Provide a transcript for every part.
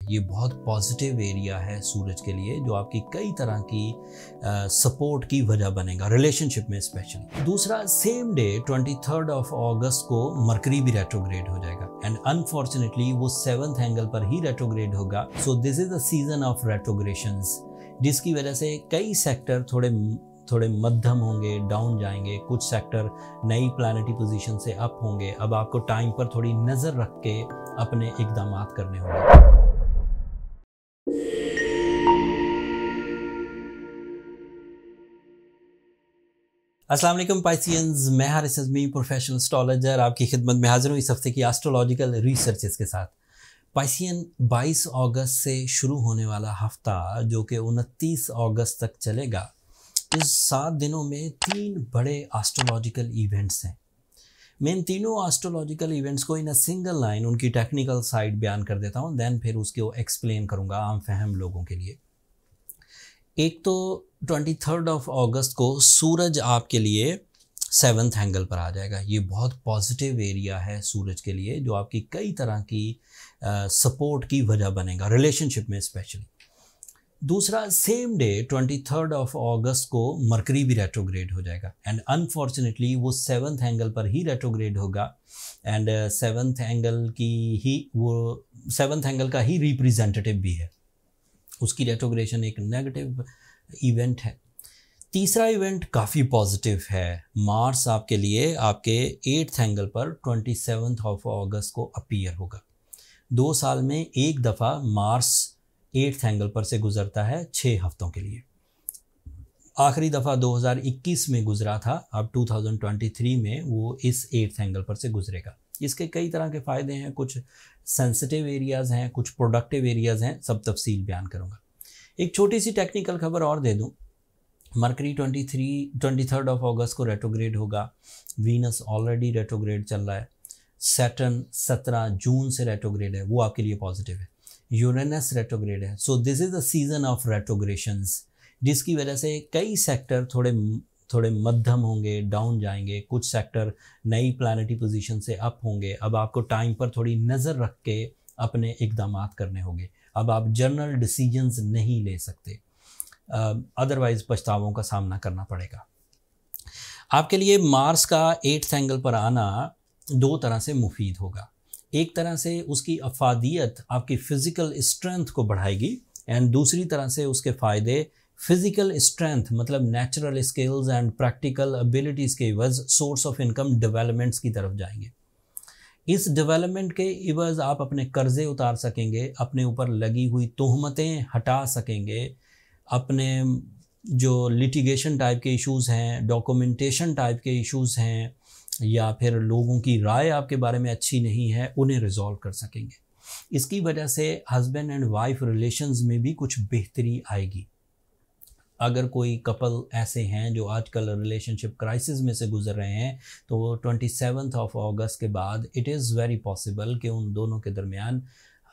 ये बहुत positive area है सूरज के लिए, जो आपकी कई तरह की सपोर्ट की वजह बनेगा, रिलेशनशिप में स्पेशली। दूसरा, सेम डे 23 अगस्त को मरकरी भी रेट्रोग्रेड हो जाएगा एंड अनफॉर्चुनेटली वो 7th एंगल पर ही रेट्रोग्रेड होगा। So this is the season of retrogressions, जिसकी वजह से कई सेक्टर थोड़े मध्यम होंगे, डाउन जाएंगे, कुछ सेक्टर नई प्लैनेटरी पोजीशन से अप होंगे। अब आपको टाइम पर थोड़ी नज़र रख के अपने इक़दामात करने होंगे। अस्सलाम वालेकुम पाइसियंस, मैं हारिस अज़मी, प्रोफेशनल एस्ट्रोलॉजर, आपकी खिदमत में हाजिर हूँ इस हफ्ते की एस्ट्रोलॉजिकल रिसर्चेस के साथ। पाइसियन, 22 अगस्त से शुरू होने वाला हफ्ता जो कि 29 अगस्त तक चलेगा, इस 7 दिनों में 3 बड़े एस्ट्रोलॉजिकल इवेंट्स हैं। मैं इन तीनों एस्ट्रोलॉजिकल इवेंट्स को इन अ सिंगल लाइन उनकी टेक्निकल साइड बयान कर देता हूँ, देन फिर उसको एक्सप्लेन करूँगा आम फहम लोगों के लिए। एक तो 23 अगस्त को सूरज आपके लिए 7th एंगल पर आ जाएगा। ये बहुत पॉजिटिव एरिया है सूरज के लिए, जो आपकी कई तरह की सपोर्ट की वजह बनेगा, रिलेशनशिप में स्पेशली। दूसरा, सेम डे 23 अगस्त को मरकरी भी रेट्रोग्रेड हो जाएगा एंड अनफॉर्चुनेटली वो 7th एंगल पर ही रेट्रोग्रेड होगा एंड 7th एंगल का ही रिप्रेजेंटेटिव भी है। उसकी रेट्रोग्रेशन एक नेगेटिव इवेंट है। तीसरा इवेंट काफ़ी पॉजिटिव है। मार्स आपके लिए आपके 8th एंगल पर 27 अगस्त को अपीयर होगा। 2 साल में एक दफ़ा मार्स 8th एंगल पर से गुजरता है 6 हफ्तों के लिए। आखिरी दफ़ा 2021 में गुजरा था, अब 2023 में वो इस 8th एंगल पर से गुजरेगा। इसके कई तरह के फ़ायदे हैं, कुछ सेंसिटिव एरियाज़ हैं, कुछ प्रोडक्टिव एरियाज़ हैं, सब तफसील बयान करूँगा। एक छोटी सी टेक्निकल खबर और दे दूँ। मरकरी 23 अगस्त को रेट्रोग्रेड होगा। वीनस ऑलरेडी रेट्रोग्रेड चल रहा है। सैटर्न 17 जून से रेट्रोग्रेड है, वो आपके लिए पॉजिटिव है। यूरेनस रेट्रोग्रेड है। So this is the season of retrogressions, जिसकी वजह से कई सेक्टर थोड़े मध्यम होंगे, डाउन जाएंगे, कुछ सेक्टर नई प्लैनेटरी पोजीशन से अप होंगे। अब आपको टाइम पर थोड़ी नज़र रख के अपने इक़दामात करने होंगे। अब आप जनरल डिसीजंस नहीं ले सकते, अदरवाइज़ पछतावों का सामना करना पड़ेगा। आपके लिए मार्स का 8th एंगल पर आना 2 तरह से मुफीद होगा। एक तरह से उसकी अफादियत आपकी फ़िज़िकल स्ट्रेंथ को बढ़ाएगी एंड दूसरी तरह से उसके फ़ायदे फ़िज़िकल स्ट्रेंथ मतलब natural skills and practical abilities के इवज़ सोर्स ऑफ इनकम डेवलपमेंट्स की तरफ जाएंगे। इस डेवलपमेंट के इवज़ आप अपने कर्ज़े उतार सकेंगे, अपने ऊपर लगी हुई तोहमतें हटा सकेंगे, अपने जो लिटिगेशन टाइप के इश्यूज़ हैं, डॉक्यूमेंटेशन टाइप के इश्यूज़ हैं, या फिर लोगों की राय आपके बारे में अच्छी नहीं है, उन्हें रिजॉल्व कर सकेंगे। इसकी वजह से हस्बैंड एंड वाइफ रिलेशंस में भी कुछ बेहतरी आएगी। अगर कोई कपल ऐसे हैं जो आजकल रिलेशनशिप क्राइसिस में से गुजर रहे हैं, तो 27 अगस्त के बाद इट इज़ वेरी पॉसिबल कि उन दोनों के दरमियान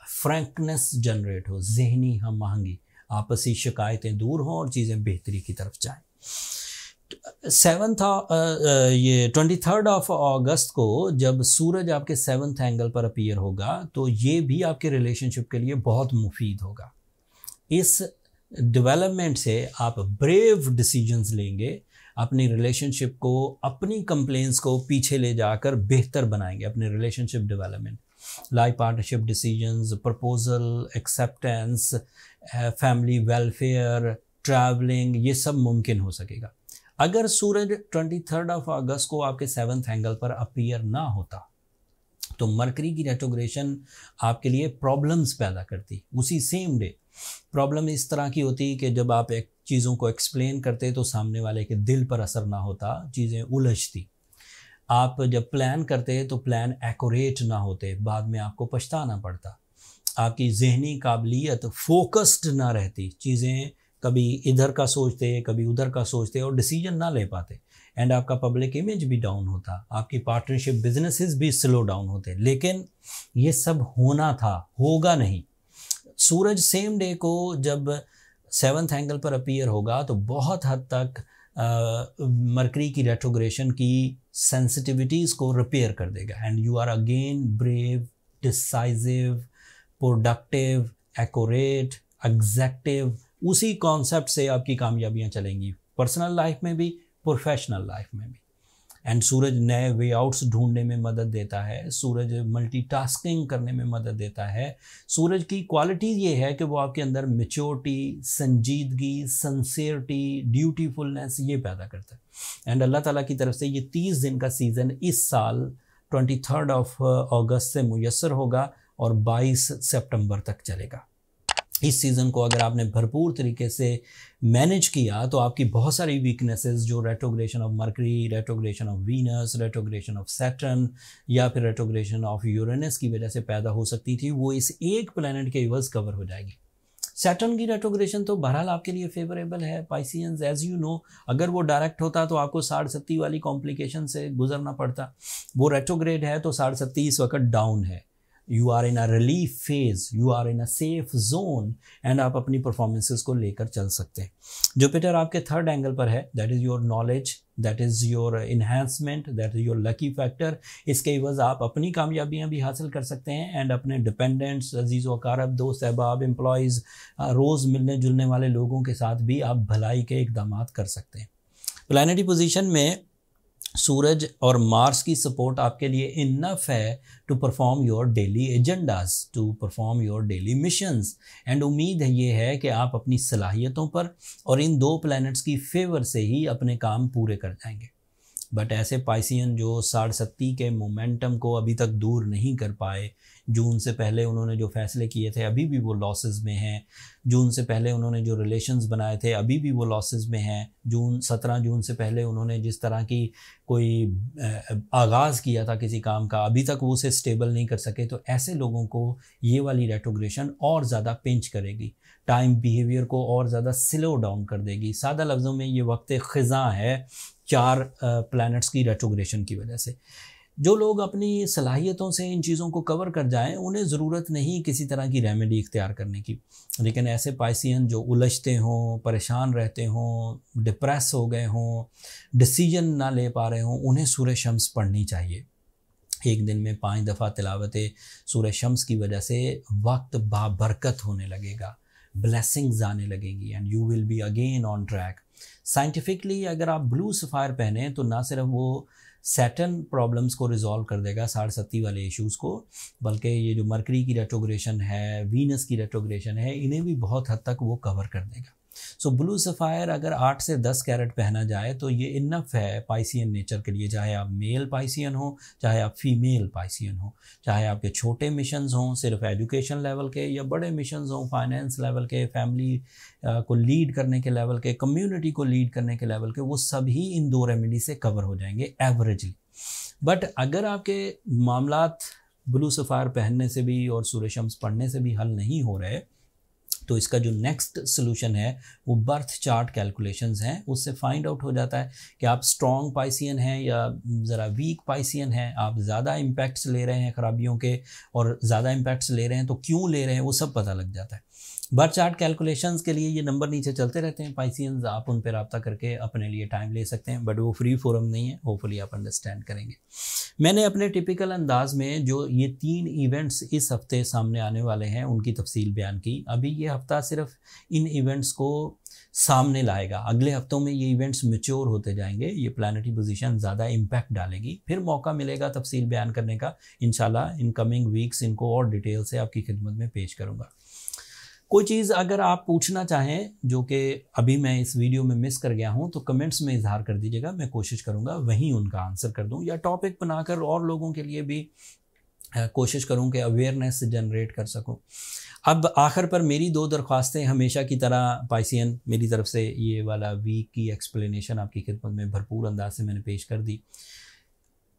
फ्रैंकनेस जनरेट हो, जहनी हम आहंगी, आपसी शिकायतें दूर हों और चीज़ें बेहतरी की तरफ जाएँ। 23 अगस्त को जब सूरज आपके 7th एंगल पर अपीयर होगा, तो ये भी आपके रिलेशनशिप के लिए बहुत मुफीद होगा। इस डेवलपमेंट से आप ब्रेव डिसीजंस लेंगे, अपनी रिलेशनशिप को, अपनी कंप्लेंट्स को पीछे ले जाकर बेहतर बनाएंगे। अपने relationship development, life partnership decisions, proposal, acceptance, family welfare, travelling, ये सब मुमकिन हो सकेगा। अगर सूरज 23 अगस्त को आपके 7th एंगल पर अपीयर ना होता, तो मरकरी की रेट्रोग्रेशन आपके लिए प्रॉब्लम्स पैदा करती। उसी सेम डे प्रॉब्लम इस तरह की होती कि जब आप एक चीज़ों को एक्सप्लेन करते तो सामने वाले के दिल पर असर ना होता, चीज़ें उलझती। आप जब प्लान करते तो प्लान एक्यूरेट ना होते, बाद में आपको पछताना पड़ता। आपकी जहनी काबिलियत फोकस्ड ना रहती, चीज़ें कभी इधर का सोचते, कभी उधर का सोचते और डिसीजन ना ले पाते एंड आपका पब्लिक इमेज भी डाउन होता, आपकी पार्टनरशिप बिजनेसेस भी स्लो डाउन होते। लेकिन ये सब होना था, होगा नहीं। सूरज सेम डे को जब 7th एंगल पर अपीयर होगा तो बहुत हद तक मरकरी की रेट्रोग्रेशन की सेंसिटिविटीज़ को रिपेयर कर देगा and you are again brave, decisive, productive accurate, exactive, उसी कॉन्सेप्ट से आपकी कामयाबियां चलेंगी, पर्सनल लाइफ में भी, प्रोफेशनल लाइफ में भी। एंड सूरज नए वे आउट्स ढूंढने में मदद देता है, सूरज मल्टीटास्किंग करने में मदद देता है। सूरज की क्वालिटी ये है कि वो आपके अंदर मैच्योरिटी, संजीदगी, सिंसियरिटी, ड्यूटीफुलनेस ये पैदा करता है। एंड अल्लाह ताला की तरफ से ये 30 दिन का सीज़न इस साल 23 अगस्त से मुयस्सर होगा और 22 सितंबर तक चलेगा। इस सीज़न को अगर आपने भरपूर तरीके से मैनेज किया तो आपकी बहुत सारी वीकनेसेस जो retrogression of mercury, retrogression of Venus, retrogression of Saturn या फिर रेट्रोग्रेशन ऑफ यूरेनस की वजह से पैदा हो सकती थी, वो इस एक प्लैनेट के एवज कवर हो जाएगी। सैटर्न की रेट्रोग्रेशन तो बहरहाल आपके लिए फेवरेबल है पाइसियंस, एज यू नो। अगर वो डायरेक्ट होता तो आपको 60-70 वाली कॉम्प्लिकेशन से गुजरना पड़ता। वो रेट्रोग्रेड है तो 60-70 इस वक्त डाउन है। You are in a relief phase, you are in a safe zone and आप अपनी परफॉर्मेंसेस को लेकर चल सकते हैं। जुपिटर आपके 3rd एंगल पर है, that is your knowledge, that is your enhancement, that is your lucky factor. इसके एवज आप अपनी कामयाबियां भी हासिल कर सकते हैं एंड अपने डिपेंडेंट्स, अजीज़ व अकारब, दोस्त अहबाब, एम्प्लॉयज़, रोज़ मिलने जुलने वाले लोगों के साथ भी आप भलाई के इक़दामात कर सकते हैं। प्लैनेटरी पोजीशन में सूरज और मार्स की सपोर्ट आपके लिए इनफ है to perform your daily agendas, to perform your daily missions. And उम्मीद है ये है कि आप अपनी सलाहियतों पर और इन 2 प्लैनेट्स की फेवर से ही अपने काम पूरे कर जाएंगे। बट ऐसे पाइसियन जो 60-70 के मोमेंटम को अभी तक दूर नहीं कर पाए, जून से पहले उन्होंने जो फैसले किए थे अभी भी वो लॉसेस में हैं, जून से पहले उन्होंने जो रिलेशंस बनाए थे अभी भी वो लॉसेस में हैं, 17 जून से पहले उन्होंने जिस तरह की कोई आगाज़ किया था किसी काम का अभी तक वो उसे स्टेबल नहीं कर सके, तो ऐसे लोगों को ये वाली रेट्रोग्रेशन और ज़्यादा पिंच करेगी, टाइम बिहेवियर को और ज़्यादा स्लो डाउन कर देगी। सादा लफ्ज़ों में ये वक्त ख़िज़ा है 4 प्लैनेट्स की रेट्रोग्रेशन की वजह से। जो लोग अपनी सलाहियतों से इन चीज़ों को कवर कर जाएं उन्हें ज़रूरत नहीं किसी तरह की रेमेडी इख्तियार करने की। लेकिन ऐसे पाइसियन जो उलझते हों, परेशान रहते हों, डिप्रेस हो गए हों, डिसीजन ना ले पा रहे हों, उन्हें सूरह शम्स पढ़नी चाहिए। एक दिन में 5 दफ़ा तिलावत सूरह शम्स की वजह से वक्त बाबरकत होने लगेगा, ब्लेसिंग्स आने लगेंगी and you will be again on track. Scientifically अगर आप ब्लू सफ़ायर पहने तो ना सिर्फ वो सैटर्न प्रॉब्लम्स को रिजॉल्व कर देगा, 60-70 वाले इश्यूज़ को, बल्कि ये जो मरकरी की रेट्रोग्रेशन है, वीनस की रेट्रोग्रेशन है, इन्हें भी बहुत हद तक वो कवर कर देगा। सो ब्लू सफ़ायर अगर 8 से 10 कैरेट पहना जाए तो ये इनफ है पाइसियन नेचर के लिए, चाहे आप मेल पाइसियन हो, चाहे आप फीमेल पाइसियन हो, चाहे आपके छोटे मिशंस हों सिर्फ एजुकेशन लेवल के या बड़े मिशंस हों फाइनेंस लेवल के, फैमिली को लीड करने के लेवल के, कम्युनिटी को लीड करने के लेवल के, वो सभी इन 2 रेमेडी से कवर हो जाएंगे एवरेजली। बट अगर आपके मामलात ब्लू सफ़ायर पहनने से भी और सूरह शम्स पढ़ने से भी हल नहीं हो रहे तो इसका जो नेक्स्ट सोल्यूशन है वो बर्थ चार्ट कैलकुलेशंस हैं। उससे फाइंड आउट हो जाता है कि आप स्ट्रॉन्ग पाइसियन हैं या ज़रा वीक पाइसियन हैं, आप ज़्यादा इम्पैक्ट्स ले रहे हैं खराबियों के और ज़्यादा इम्पैक्ट्स ले रहे हैं तो क्यों ले रहे हैं वो सब पता लग जाता है। बर्थ चार्ट कैलकुलेशंस के लिए ये नंबर नीचे चलते रहते हैं पाइसियंस, आप उन पर रब्ता करके अपने लिए टाइम ले सकते हैं, बट वो फ्री फोरम नहीं है, होपफुली आप अंडरस्टैंड करेंगे। मैंने अपने टिपिकल अंदाज में जो ये 3 इवेंट्स इस हफ्ते सामने आने वाले हैं उनकी तफसील बयान की। अभी ये हफ्ता सिर्फ इन इवेंट्स को सामने लाएगा, अगले हफ्तों में ये इवेंट्स मैच्योर होते जाएंगे, ये प्लैनेटरी पोजीशन ज़्यादा इम्पैक्ट डालेगी, फिर मौका मिलेगा तफसील बयान करने का। इंशाल्लाह इन कमिंग वीक्स इनको और डिटेल से आपकी खिदमत में पेश करूँगा। कोई चीज़ अगर आप पूछना चाहें जो कि अभी मैं इस वीडियो में मिस कर गया हूं तो कमेंट्स में इजहार कर दीजिएगा, मैं कोशिश करूंगा वहीं उनका आंसर कर दूं या टॉपिक बनाकर और लोगों के लिए भी कोशिश करूं कि अवेयरनेस जनरेट कर सकूं। अब आखिर पर मेरी 2 दरख्वास्तें हमेशा की तरह पाइसियन, मेरी तरफ से ये वाला वीक की एक्सप्लेनेशन आपकी खिदमत में भरपूर अंदाज से मैंने पेश कर दी।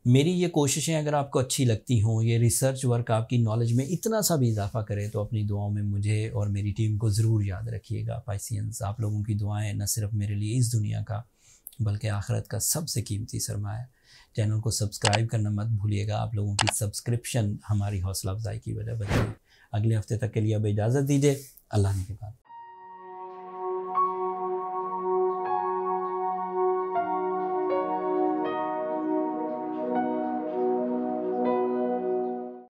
मेरी ये कोशिशें अगर आपको अच्छी लगती हों, ये रिसर्च वर्क आपकी नॉलेज में इतना सा भी इजाफा करे तो अपनी दुआओं में मुझे और मेरी टीम को ज़रूर याद रखिएगा। पाइसियंस, आप लोगों की दुआएं न सिर्फ मेरे लिए इस दुनिया का बल्कि आखिरत का सबसे कीमती सरमाया। चैनल को सब्सक्राइब करना मत भूलिएगा, आप लोगों की सब्सक्रिप्शन हमारी हौसला अफजाई की वजह बनेगी। अगले हफ्ते तक के लिए अब इजाज़त दीजिए, अल्लाह ने के बाद।